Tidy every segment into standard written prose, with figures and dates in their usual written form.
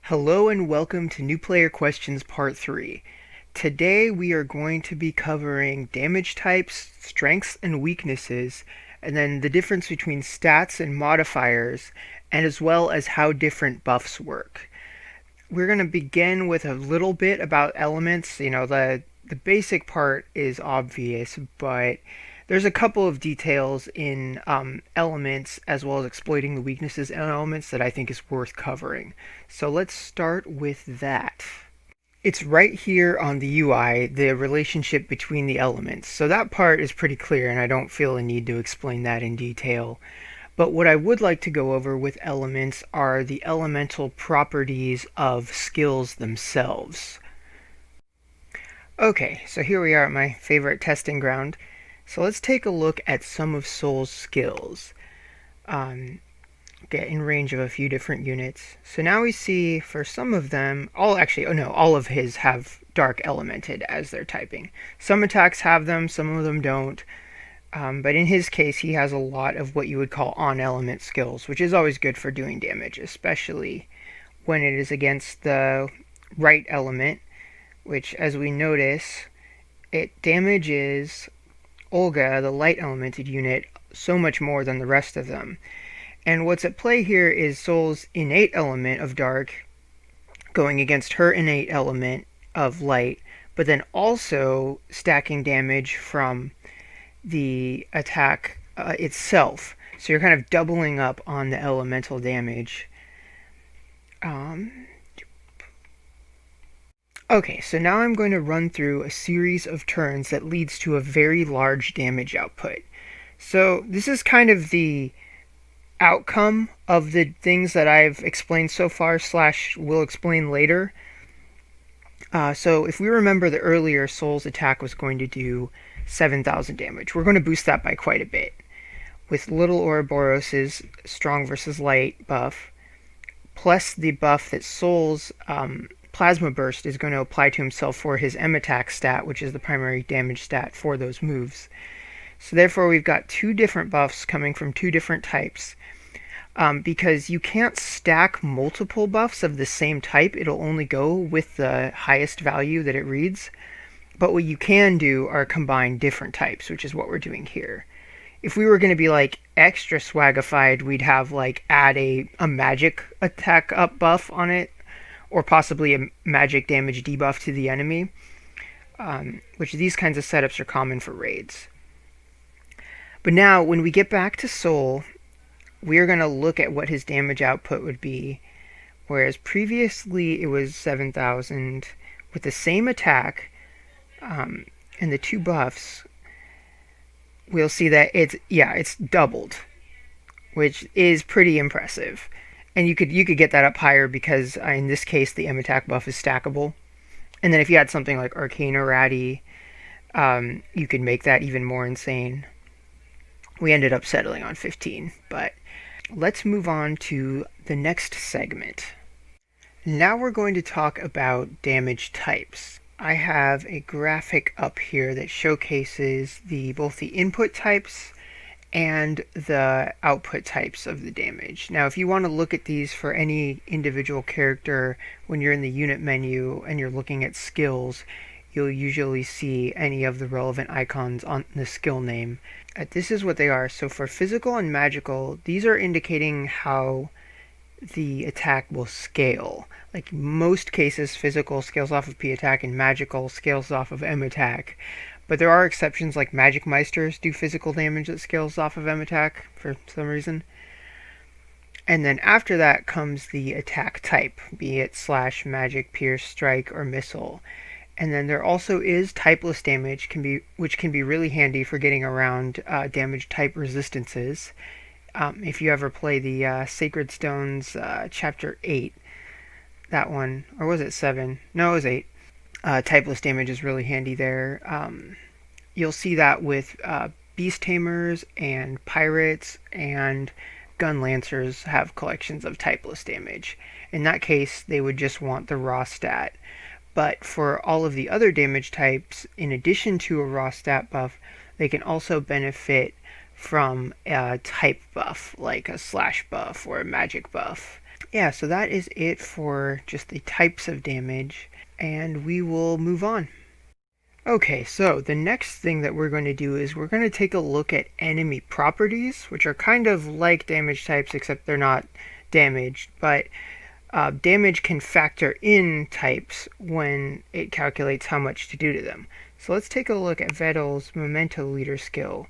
Hello and welcome to New Player Questions Part 3. Today we are going to be covering damage types, strengths and weaknesses, and then the difference between stats and modifiers, and as well as how different buffs work. We're going to begin with a little bit about elements. The basic part is obvious, but there's a couple of details in elements as well as exploiting the weaknesses in elements that I think is worth covering. So let's start with that. It's right here on the UI, the relationship between the elements. So that part is pretty clear and I don't feel a need to explain that in detail. But what I would like to go over with elements are the elemental properties of skills themselves. Okay, so here we are at my favorite testing ground. So let's take a look at some of Soul's skills. Get in range of a few different units. So now we see for some of them, all of his have dark elemented as their typing. Some attacks have them, some of them don't. But in his case, he has a lot of what you would call on-element skills, which is always good for doing damage, especially when it is against the right element, which, as we notice, it damages Olga, the light elemented unit, so much more than the rest of them. And what's at play here is Soul's innate element of dark going against her innate element of light, but then also stacking damage from the attack itself. So you're kind of doubling up on the elemental damage. Okay, so now I'm going to run through a series of turns that leads to a very large damage output. So this is kind of the outcome of the things that I've explained so far / will explain later. So if we remember the earlier Soul's attack was going to do 7,000 damage. We're going to boost that by quite a bit. With Little Ouroboros' strong versus light buff, plus the buff that Soul's Plasma Burst is going to apply to himself for his MATK stat, which is the primary damage stat for those moves. So therefore we've got two different buffs coming from two different types. Because you can't stack multiple buffs of the same type, it'll only go with the highest value that it reads. But what you can do are combine different types, which is what we're doing here. If we were going to be like extra swagified, we'd have like add a magic attack up buff on it, or possibly a magic damage debuff to the enemy, which these kinds of setups are common for raids. But now, when we get back to Soul, we're going to look at what his damage output would be, whereas previously it was 7,000. With the same attack and the two buffs, we'll see that it's doubled, which is pretty impressive. And you could get that up higher because in this case the M-Attack buff is stackable. And then if you had something like Arcane Errati, you could make that even more insane. We ended up settling on 15, but let's move on to the next segment. Now we're going to talk about damage types. I have a graphic up here that showcases both the input types and the output types of the damage. Now, if you want to look at these for any individual character when you're in the unit menu and you're looking at skills, you'll usually see any of the relevant icons on the skill name. This is what they are. So for physical and magical, these are indicating how the attack will scale. Like most cases, physical scales off of P attack and magical scales off of M attack. But there are exceptions, like Magic Meisters do physical damage that scales off of M attack for some reason. And then after that comes the attack type, be it slash, magic, pierce, strike, or missile. And then there also is typeless damage, which can be really handy for getting around damage type resistances. If you ever play the Sacred Stones Chapter 8, that one, or was it 7? No, it was 8. Typeless damage is really handy there. You'll see that with Beast Tamers and Pirates and Gun Lancers have collections of typeless damage. In that case, they would just want the raw stat. But for all of the other damage types, in addition to a raw stat buff, they can also benefit from a type buff, like a slash buff or a magic buff. Yeah, so that is it for just the types of damage, and we will move on. Okay, so the next thing that we're going to do is we're going to take a look at enemy properties, which are kind of like damage types, except they're not damaged, but damage can factor in types when it calculates how much to do to them. So let's take a look at Vettel's Memento Leader skill,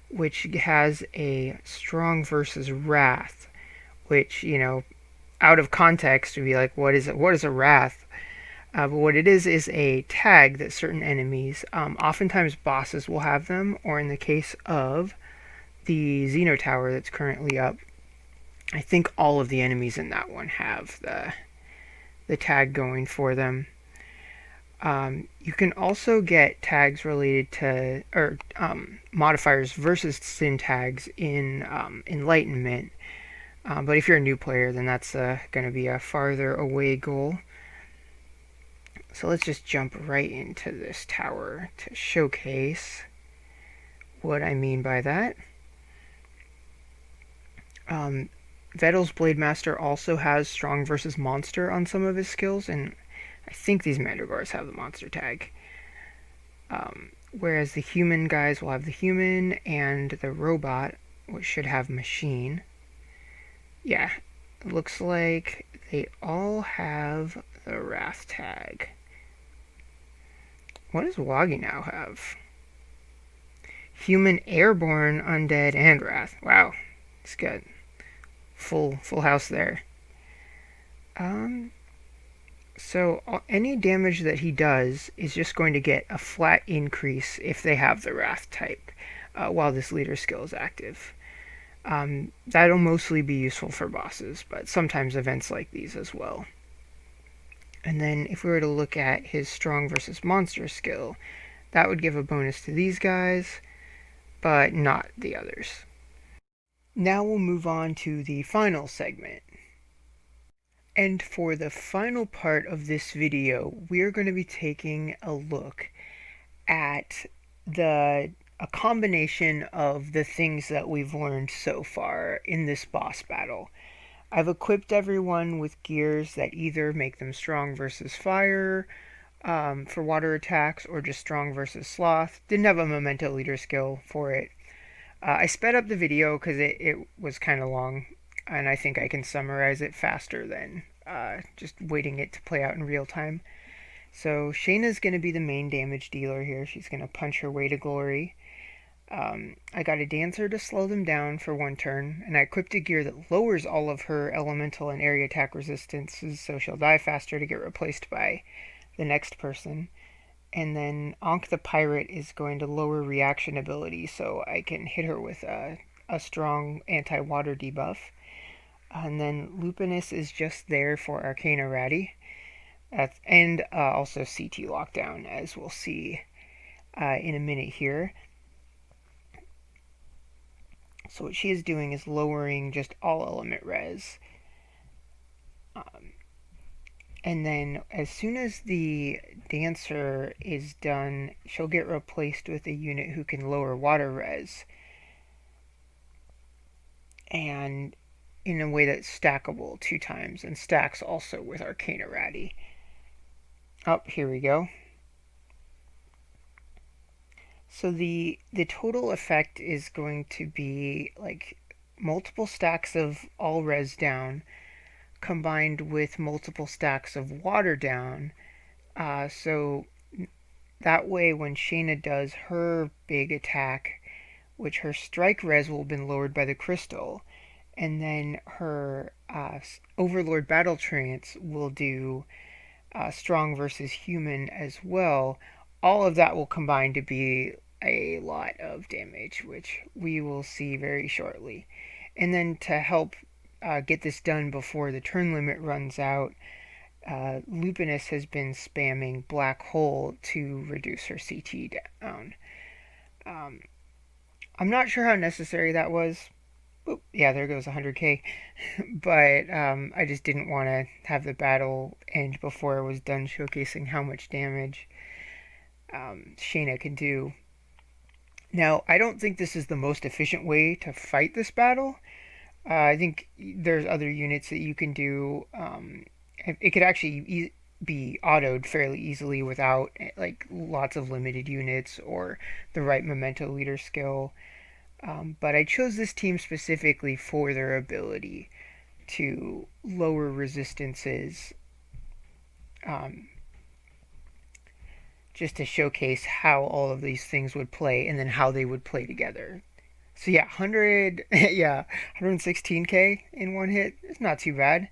which has a strong versus wrath, which, out of context would be like, what is a wrath? But what it is a tag that certain enemies, oftentimes bosses will have them, or in the case of the Xeno Tower that's currently up, I think all of the enemies in that one have the tag going for them. You can also get tags related to, or modifiers versus sin tags in Enlightenment. But if you're a new player, then that's going to be a farther away goal. So let's just jump right into this tower to showcase what I mean by that. Vettel's Blade Master also has strong versus monster on some of his skills, and I think these Mandragores have the monster tag. Whereas the human guys will have the human, and the robot, which should have machine. Yeah, it looks like they all have the Wrath tag. What does Wagi now have? Human, airborne, undead, and Wrath. Wow, it's good. Full house there. So any damage that he does is just going to get a flat increase if they have the Wrath type while this leader skill is active. That'll mostly be useful for bosses, but sometimes events like these as well. And then if we were to look at his strong versus monster skill, that would give a bonus to these guys, but not the others. Now we'll move on to the final segment. And for the final part of this video, we're going to be taking a look at a combination of the things that we've learned so far in this boss battle. I've equipped everyone with gears that either make them strong versus fire for water attacks, or just strong versus sloth. Didn't have a memento leader skill for it. I sped up the video because it was kind of long, and I think I can summarize it faster than just waiting it to play out in real time. So Shayna's going to be the main damage dealer here. She's going to punch her way to glory. I got a dancer to slow them down for one turn, and I equipped a gear that lowers all of her elemental and area attack resistances, so she'll die faster to get replaced by the next person. And then Ankh the Pirate is going to lower reaction ability, so I can hit her with a strong anti-water debuff. And then Lupinus is just there for Arcana Ratty, and also CT Lockdown, as we'll see in a minute here. So what she is doing is lowering just all element res. And then as soon as the dancer is done, she'll get replaced with a unit who can lower water res. And in a way that's stackable 2 times, and stacks also with Arcana Ratty. Here we go. So the total effect is going to be like multiple stacks of all res down combined with multiple stacks of water down. So that way when Shayna does her big attack, which her strike res will have been lowered by the crystal, and then her Overlord Battle Trance will do strong versus human as well. All of that will combine to be a lot of damage, which we will see very shortly. And then to help get this done before the turn limit runs out, Lupinus has been spamming Black Hole to reduce her CT down. I'm not sure how necessary that was. Oop, yeah, there goes 100k. But I just didn't want to have the battle end before I was done showcasing how much damage Shayna can do. Now, I don't think this is the most efficient way to fight this battle. I think there's other units that you can do. It could actually be autoed fairly easily without like lots of limited units or the right memento leader skill. But I chose this team specifically for their ability to lower resistances, um, just to showcase how all of these things would play and then how they would play together. So yeah, 100, yeah, 116k in one hit. It's not too bad.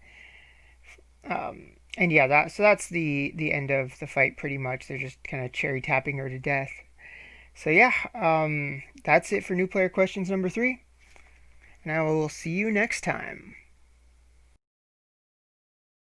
And yeah, that's the end of the fight pretty much. They're just kind of cherry tapping her to death. So yeah, that's it for new player questions number 3. And I will see you next time.